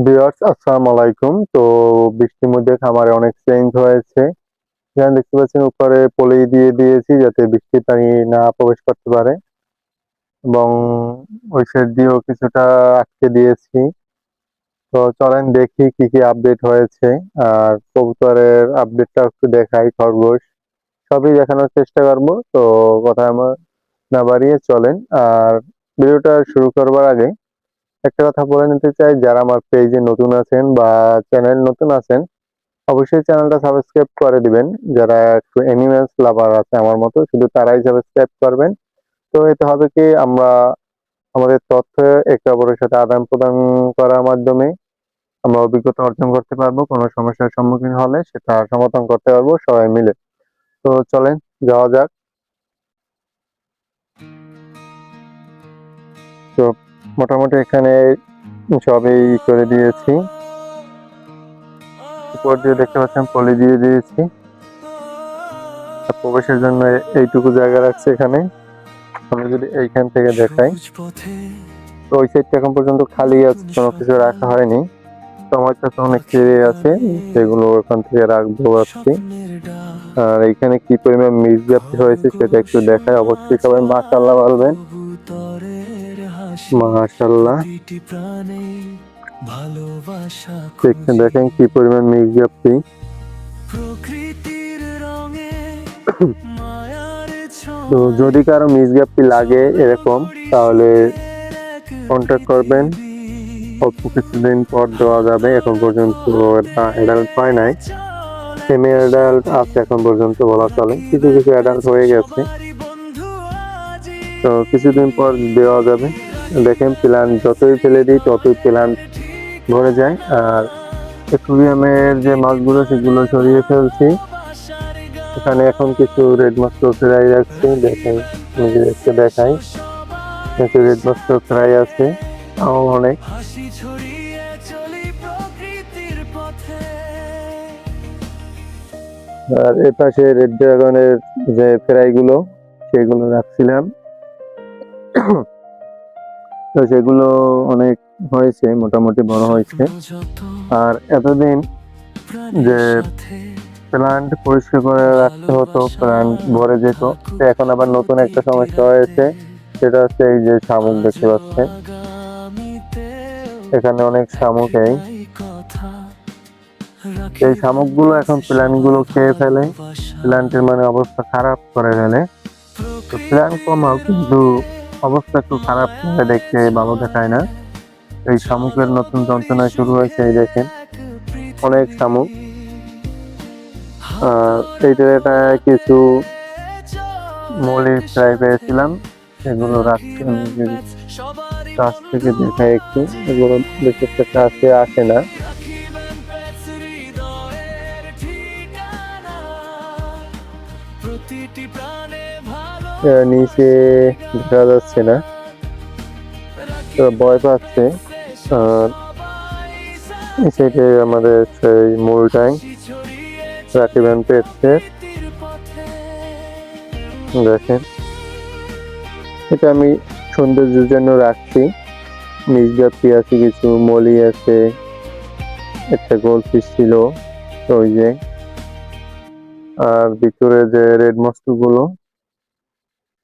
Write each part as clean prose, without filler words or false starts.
Viewers আসসালামু আলাইকুম। তো বৃষ্টির মধ্যে খামারে অনেক চেঞ্জ হয়েছে। এখানে দেখতে পাচ্ছেন উপরে পলি দিয়ে দিয়েছি যাতে বৃষ্টির পানি না প্রবেশ করতে পারে এবং ওই সাইড দিয়েও কিছুটা আটকে দিয়েছি। তো চলেন দেখি কি কি আপডেট হয়েছে। আর কবুতরের আপডেটটা একটু দেখাই, খরগোশ সবই দেখানোর চেষ্টা করব। তো কথা আমার না বাড়িয়ে চলেন। আর ভিডিওটা শুরু করবার আগে একটা কথা বলে নিতে চাই, যারা আমার পেজে নতুন আছেন বা চ্যানেল নতুন আছেন অবশ্যই চ্যানেলটা সাবস্ক্রাইব করে দিবেন। যারা একটু অ্যানিমেলস লাভার আছে আমার মতো শুধু তারাই সাবস্ক্রাইব করবেন। তো এতে হবে কি, আমরা আমাদের তথ্য একে অপরের সাথে আদান প্রদান করার মাধ্যমে আমরা অভিজ্ঞতা অর্জন করতে পারবো। কোনো সমস্যার সম্মুখীন হলে সেটা সমাধান করতে পারবো সবাই মিলে। তো চলেন যাওয়া যাক। তো মোটামুটি এখানে সবই করে দিয়েছি। উপর দিয়ে দেখতে পাচ্ছেন পলি দিয়ে দিয়েছি। প্রবেশের জন্য এইটুকু জায়গা রাখছে এখানে। আমি যদি এইখান থেকে দেখাই, তো ওই সাইডটা এখন পর্যন্ত খালি আছে, কোনো কিছু রাখা হয়নি। সময়টা তো অনেক ছেড়ে আছে, সেগুলো ওখান থেকে রাখবো ভাবছি। আর এইখানে কি পরিমাণ মির্জাপ্তি হয়েছে সেটা একটু দেখায়, অবশ্যই সবাই মাশাআল্লাহ বলবেন। মাশাআল্লাহ, দেখেন কি পরিমাণ মির্জাপ্তি। তো যদি কারো মিসগ্যাপটি লাগে এরকম, তাহলে কন্ট্যাক্ট করবেন। অল্প কিছুদিন পর দেওয়া যাবে। এখন পর্যন্ত অ্যাডাল্ট হয় নাই, সেমি অ্যাডাল্ট আছে এখন পর্যন্ত বলা চলে। কিছু কিছু অ্যাডাল্ট হয়ে গেছে, তো কিছুদিন পর দেওয়া যাবে। দেখেন প্ল্যান্ট যতই ফেলে দিই ততই প্ল্যান্ট ভরে যায়। আর অ্যাকুয়ারিয়ামের যে মাছগুলো সেগুলো সরিয়ে ফেলছি। এখানে এখন কিছু রেড মাস্টার ফ্রাই রাখছি, দেখেন নিজেদেরকে দেখাই। কিছু রেড মাস্টার ফ্রাই আছে, তাও অনেক। আর এ পাশে রেড ড্রাগনের যে ফ্রাই গুলো সেগুলো রাখছিলাম। তো সেগুলো অনেক হয়েছে, মোটামুটি বড় হয়েছে। আর এতদিন যে প্ল্যান্ট পরিষ্কার করে রাখতে হতো, প্ল্যান্ট ভরে যেত, এখন আবার নতুন একটা সমস্যা হয়েছে। সেটা হচ্ছে এই যে শামুক দেখতে পাচ্ছেন, এখানে অনেক শামুক। এই শামুক গুলো এখন প্ল্যান্ট গুলো খেয়ে ফেলে, প্ল্যান্টের মানে অবস্থা খারাপ করে ফেলে। তো প্ল্যান্ট কমাও, কিন্তু অবস্থা একটু খারাপ করে দেখতে ভালো দেখায় না। এই শামুকের নতুন যন্ত্রণা শুরু হয়েছে, এই দেখেন অনেক শামুক। এই জায়গাটায় কিছু মলি ফ্রাই পেয়েছিলাম, এগুলো রাখছি। আমি যদি কাছ থেকে দেখাই একটু, এগুলো বেশি একটা কাছে আসে না। নিচে দেখা যাচ্ছে না, ভয় পাচ্ছে। আর এই সাইডে আমাদের সেই মূল ট্যাঙ্ক রাকিব অ্যান্ড পেটসের, দেখেন এটা আমি সৌন্দর্যের জন্য রাখছি। মিসগাপ্পি আছে, কিছু মলি আছে, একটা গোলফিশ ছিল ওই যে। আর ভিতরে যে রেড মস্কো গুলো,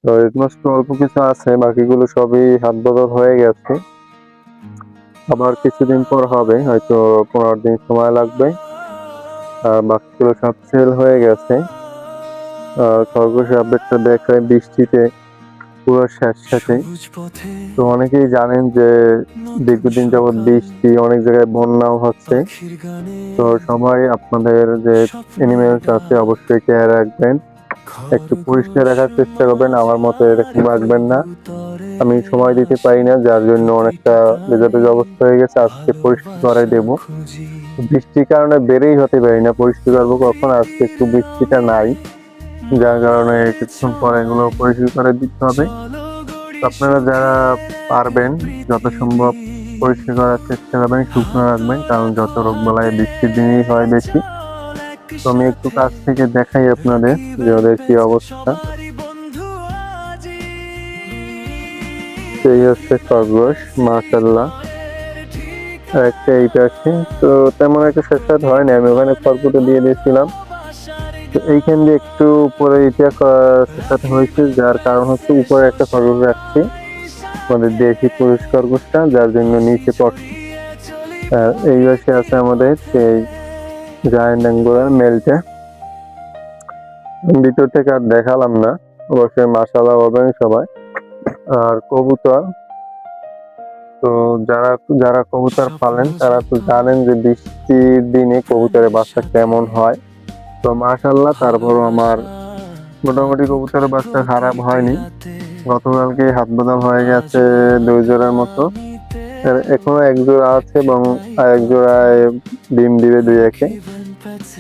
রেড মস্কো অল্প কিছু আছে, বাকিগুলো সবই হাত বদল হয়ে গেছে। আবার কিছুদিন পর হবে, হয়তো 15 দিন সময় লাগবে। আর বাকিগুলো সব সেল হয়ে গেছে। খরগোশের আপডেটটা দেখায় বৃষ্টিতে পুরো স্যাঁতস্যাঁতে। তো অনেকেই জানেন যে দীর্ঘদিন যাবৎ বৃষ্টি, অনেক জায়গায় বন্যাও হচ্ছে। তো সবাই আপনাদের যে অ্যানিমেলস আছে অবশ্যই কেয়ার রাখবেন, একটু পরিষ্কার রাখার চেষ্টা করবেন। আমার মতো এরকম রাখবেন না। আমি সময় দিতে পারি না, যার জন্য অনেকটা ভেজা ভেজা অবস্থা হয়ে গেছে। আজকে পরিষ্কার করাই দেবো। বৃষ্টির কারণে বেরেই হতে পারি না, পরিষ্কার করবো কখন। আজকে একটু বৃষ্টিটা নাই, যার কারণে কিছুক্ষণ পরে এগুলো পরিষ্কার করে দিতে হবে। আপনারা যারা পারবেন যত সম্ভব পরিষ্কার করার চেষ্টা করবেন, শুকনো রাখবেন, কারণ যত রোগবালাই বৃষ্টির দিনেই হয় বেশি। তো আমি একটু কাছ থেকে দেখাই আপনাদের যে ওদের কি অবস্থা। সেই হচ্ছে খরগোশ, মাশাআল্লাহ। আর একটা এই পাশে। তো তেমন একটা স্বাদ হয়নি, আমি ওখানে খড়কুটো দিয়ে দিয়েছিলাম। তো এইখান দিয়ে একটু উপরে এটা স্বাদ হয়েছে, যার কারণ হচ্ছে উপরে একটা খরগোশ রাখছি, আমাদের দেশি পুরুষ খরগোশটা, যার জন্য নিচে পড়ছে। আর এই পাশে আছে আমাদের সেই জায়ান্ট অ্যাঙ্গোরার মেলটা। ভিতর থেকে আর দেখালাম না, অবশ্যই মাশাআল্লাহ বলবেন সবাই। আর কবুতর, তো যারা যারা কবুতর পালেন তারা তো জানেন যে বৃষ্টির দিনে কবুতরের বাচ্চা কেমন হয়। তো মাশাআল্লাহ, তারপরও আমার মোটামুটি কবুতরের বাচ্চা খারাপ হয়নি। গতকালকে হাত বদল হয়ে গেছে 2 জোড়ার মতো। আর এখনো 1 জোড়া আছে এবং আরেক জোড়ায় ডিম দিবে 2-1-এ।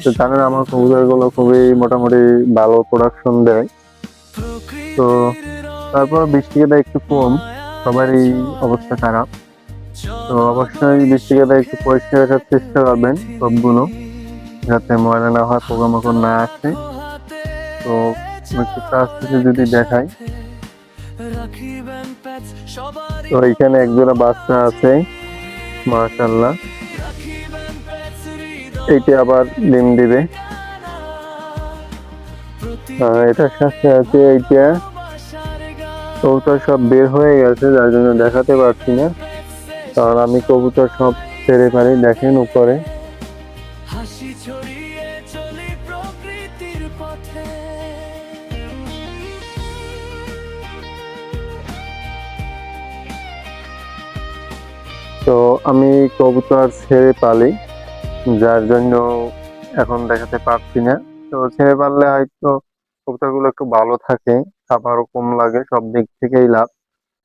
তো জানেন আমার কবুতর গুলো খুবই মোটামুটি ভালো প্রোডাকশন দেয়। তো তারপর বৃষ্টিটা একটু কম, সবারই অবস্থা খারাপ। তো অবশ্যই বৃষ্টিটা একটু পরিষ্কার রাখার চেষ্টা করবেন সবগুলো, যাতে ময়লা না হয়, পোকামাকড় না আসে। তো একটু কাছ থেকে যদি দেখাই, তো এখানে 1 জোড়া বাচ্চা আছে মাশাআল্লাহ। এইটা আবার ডিম দিবে। এটার সাথে আছে এইটা। কবুতর সব বের হয়ে গেছে, যার জন্য দেখাতে পারছি না, কারণ আমি কবুতর সব ছেড়ে পারি। দেখেন উপরে তো আমি কবুতর ছেড়ে পালি, যার জন্য এখন দেখাতে পারছি না। তো ছেড়ে পারলে হয়তো কবুতরগুলো একটু ভালো থাকে, খাবারও কম লাগে, সব দিক থেকেই লাভ।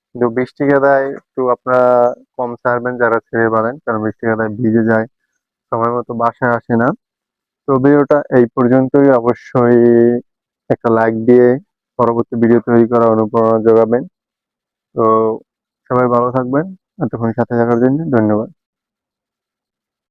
কিন্তু বৃষ্টি কাদায় একটু আপনারা কম ছাড়বেন যারা ছেড়ে পারেন, কারণ বৃষ্টি কাদায় ভিজে যায়, সময় মতো বাসায় আসে না। তো ভিডিওটা এই পর্যন্তই। অবশ্যই একটা লাইক দিয়ে পরবর্তী ভিডিও তৈরি করার অনুপ্রেরণা যোগাবেন। তো সবাই ভালো থাকবেন, এতক্ষণ সাথে থাকার জন্য ধন্যবাদ।